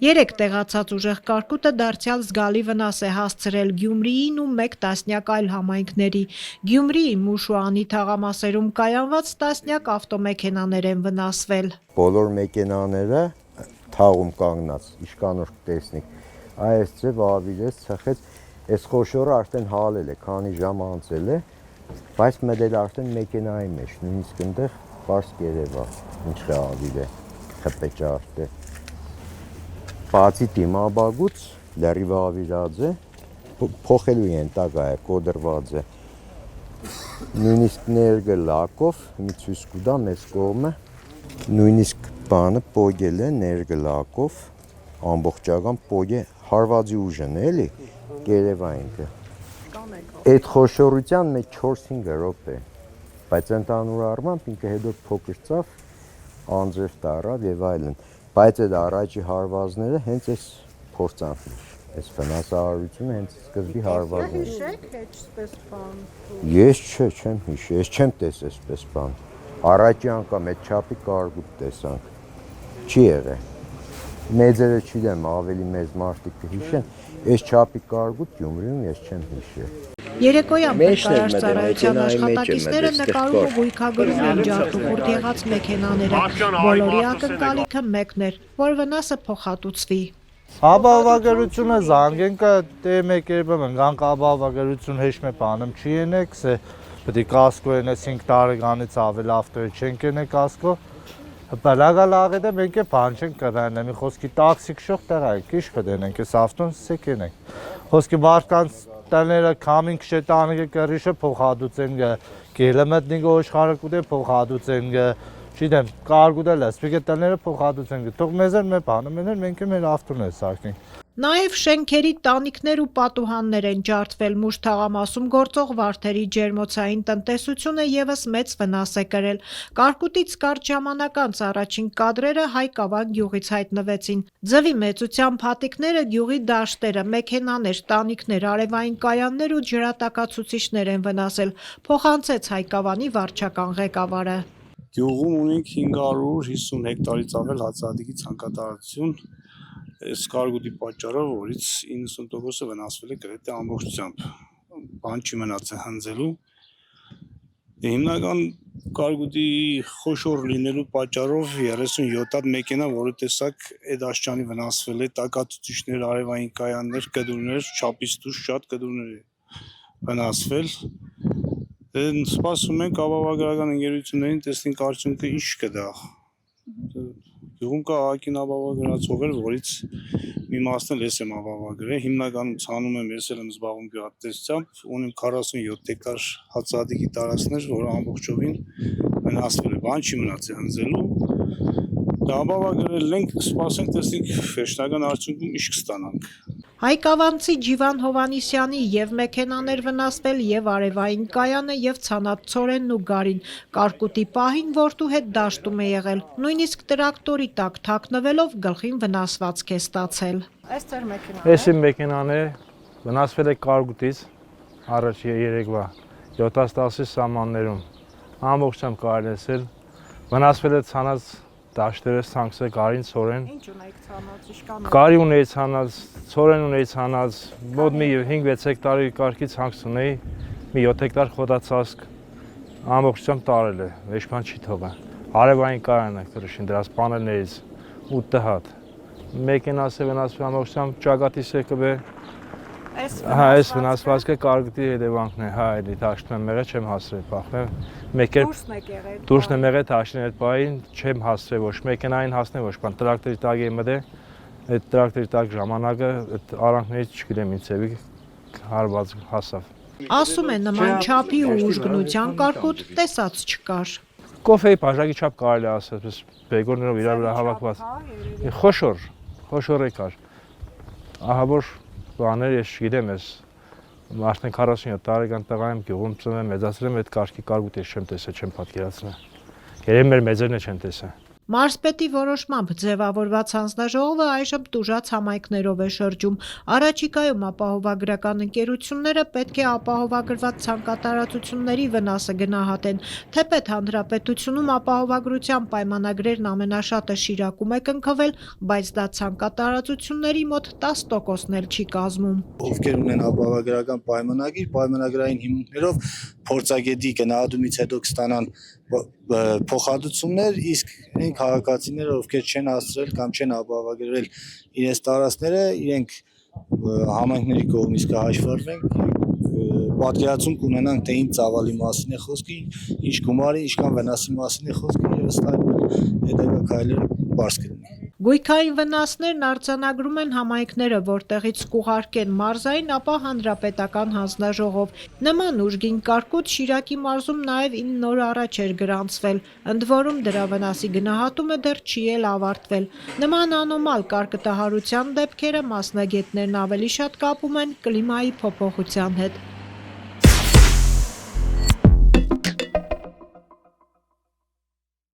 Երեք տեղացած ուժեղ կարկուտը դարձյալ զգալի վնաս է հասցրել Գյումրիին ու մեկ տասնյակ այլ համայնքների։ Գյումրիի Մուշ ու Անի թաղամասերում կայանված տասնյակ ավտոմեքենաներ են վնասվել։ Բոլոր մեքենաները թաղում կանգնած, իշկանոր տեսնիք, այս ձև ավիրեց, ցխեց, այս խոշորը արդեն հալել է, քանի ժամ անցել է, բայց մտել արդեն մեքենայի մեջ, նույնիսկ այնտեղ պարզ կերևա, ինչ է ավիր է, խպեճարդ է։ Բացի դիմաբագուց լրիվ ավիրած է, փոխելու են տակա է, կոդրված է։ Նույնիսկ ներգը լակով, մի ցույց կտա մեզ կողմը, նույնիսկ բանը պոգել է ներգը լակով, ամբողջական պոգ է, հարվածի ուժն է, էլի, կերևա ինքը։ Այդ խոշորության մեջ 4-5 րոպե, բայց ընդհանուր առմամբ ինքը հետո փոքր ծավ, անձրև տարավ եւ այլն, բայց այդ առաջի հարվածները հենց այս փորձանքն էր, այս վնասահարությունը հենց սկզբի հարվածն էր։ Հիշեք այսպես բան։ Ես չեմ հիշի, ես չեմ տեսել այսպես բան։ Առաջի անգամ այդ չափի կարկուտ տեսանք։ Չի եղել։ Մեծերը չգիտեմ, ավելի մեծ մարդիկ կհիշեն, այս չափի կարկուտ Գյումրիում ես չեմ հիշել։ Երեկոյան փրկարար ծառայության աշխատակիցները նկարում ու գույքագրում են ջարդուղուրդ եղած մեքենաները։ Բոլորի ակնկալիքը մեկն էր, որ վնասը փոխհատուցվի։ Ապահովագրությունը զանգենքը դե մեկ երբեմն գանք ապահովագրություն հեշտ մի բանում չի ենեք, սե պետք է կասկո ենես 5 տարեկանից ավել ավտոյի չենք ենեք կասկո։ Բալագալ աղետը մենք է բան չենք կրան, մի խոսքի տաքսի քշող տղա է, քիչ կդենենք, այս ավտոն սեք ենենք։ Խոսքի բարկանց տաները կամին քշետանը կրիշը փոխհատուցեն կիլոմետրին աշխարհը կուտե փոխհատուցեն չգիտեմ կարգուտել է սպիգե տաները փոխհատուցեն թող մեզ են մեր բանը մենք մեր ավտոն է սարքենք։ Նաև շենքերի տանիքներ ու պատուհաններ են ջարդվել Մուշ թաղամասում գործող վարդերի ջերմոցային տնտեսությունը եւս մեծ վնաս է կրել։ Կարկուտից կարճ ժամանակ անց առաջին կադրերը Հայկավան գյուղից հայտնվեցին։ Ձվի մեծության փաթիքները գյուղի դաշտերը, մեքենաներ, տանիքներ, արևային կայաններ ու ջրատակացուցիչներ են վնասել, փոխանցեց Հայկավանի վարչական ղեկավարը։ Գյուղում ունենք 550 հեկտարից ավել հացահատիկի ցանկատարություն, այս կարկուտի պատճառով, որից 90%-ը վնասվել է գրեթե ամբողջությամբ, բան չի մնացել հնձելու։ Հիմնական կարկուտի խոշոր լինելու պատճառով 37 հատ մեքենա, որը տեսակ այդ աշճանի վնասվել է, տակացուցիչներ, արևային կայաններ, կդուրներ, չափից դուրս շատ կդուրներ վնասվել։ Սպասում ենք ապահովագրական ընկերություններին, տեսնենք արդյունքը ինչ կտա։ Գյուղում կա ԱԿ-ին ապահովագրացողեր, որից մի մասն էլ ես եմ ապահովագրել, հիմնականում ցանում եմ, ես էլ եմ զբաղվում գյուղատնտեսությամբ, ունեմ 47 հեկտար հացահատիկի տարածքներ, որը ամբողջովին վնասվել է, բան չի մնացել հնձելու։ Դա ապահովագրել ենք, սպասենք, տեսնենք վերջնական արդյունքում ինչ կստանանք։ Հայկավանցի Ջիվան Հովանիսյանի եւ մեքենաներ վնասվել եւ արևային կայանը եւ ցանած Ցորենն ու Գարին կարկուտի պահին որդու հետ դաշտում է եղել, նույնիսկ տրակտորի տակ թաքնվելով գլխին վնասվածք է ստացել։ Այս ձեր մեքենան է։ Էսի մեքենան է, վնասվել է կարկուտից առաջ երեկվա 7-10 սամաններում, ամբողջությամբ կարելի է վնասվել է ցանած դաշտերը Սանկսե Գարին Ցորեն։ Ինչ ունեք ցանած, իշքան։ Գարի ունեի ցանած, Ցորեն ունեի ցանած, մոտ մի 5-6 հեկտարի կարգի ցանց ունեի, մի 7 հեկտար խոտացածք, ամբողջությամբ տարել է, ոչ բան չի թողել։ Արևային կայան է կրշին դրանց պանելներից 8 հատ։ Մեքենաս է վնասվել ամբողջությամբ ճակատի սեկը։ Այս վնասվածքը կարկուտի հետևանքն է, հա, էլի դաշտում եմ եղել, չեմ հասրել փախնել։ Մեկ էլ դուրսն եմ եղել դաշտին այդ պահին, չեմ հասրել ոչ մեքենային հասնել, ոչ բան, տրակտորի տակ եմ մտել, այդ տրակտորի տակ ժամանակը այդ արանքներից չգիտեմ ինչ ձևի հարված հասավ։ Ասում է նման չափի ու ուժգնության կարկուտ տեսած չկար։ Կոֆեի բաժակի չափ կարելի ասել, բեգորներով իրար վրա հավաքված։ Խոշոր է կար։ Ահա որ բաներ ես չգիտեմ, ես արդեն 47 տարեկան տղա եմ, գյուղում ծնվել եմ, մեծացել եմ, այդ կարգի կարկուտ ես չեմ տեսել, չեմ պատկերացնել։ Երևի մեր մեծերն չեն տեսել։ Մարզպետի որոշմամբ ձևավորված հանձնաժողովը այժմ տուժած համայնքներով է շրջում։ Առաջիկայում ապահովագրական ընկերությունները պետք է ապահովագրված ցանկատարածությունների վնասը գնահատեն։ Թեպետ հանրապետությունում ապահովագրության պայմանագրերն ամենաշատը Շիրակում է կնքվել, բայց դա ցանկատարածությունների մոտ 10%-ն էլ չի կազմում։ Ովքեր ունեն ապահովագրական պայմանագիր, պայմանագրային հիմունքներով փորձագետի գնահատումից հետո կստանան փոխհատուցումներ, իսկ այն քաղաքացիները, ովքեր չեն հասցրել կամ չեն ապահովագրել իրենց տարածքները, իրենք համայնքների կողմից կհաշվառվեն, պատկերացում կունենանք, թե ինչ ծավալի մասին է խոսքը, ինչ գումարի, ինչքան վնասի մասին է խոսքը, եւ ըստ այդմ հետագա քայլերը պարզ կլինեն։ Գույքային վնասներն արձանագրում են համայնքները, որտեղից կուղարկեն մարզային, ապա հանրապետական հանձնաժողով։ Նման ուժգին կարկուտ Շիրակի մարզում նաև 9 օր առաջ էր գրանցվել, ընդ որում դրա վնասի գնահատումը դեռ չի էլ ավարտվել։ Նման անոմալ կարկտահարության դեպքերը մասնագետներն ավելի շատ կապում են կլիմայի փոփոխության հետ։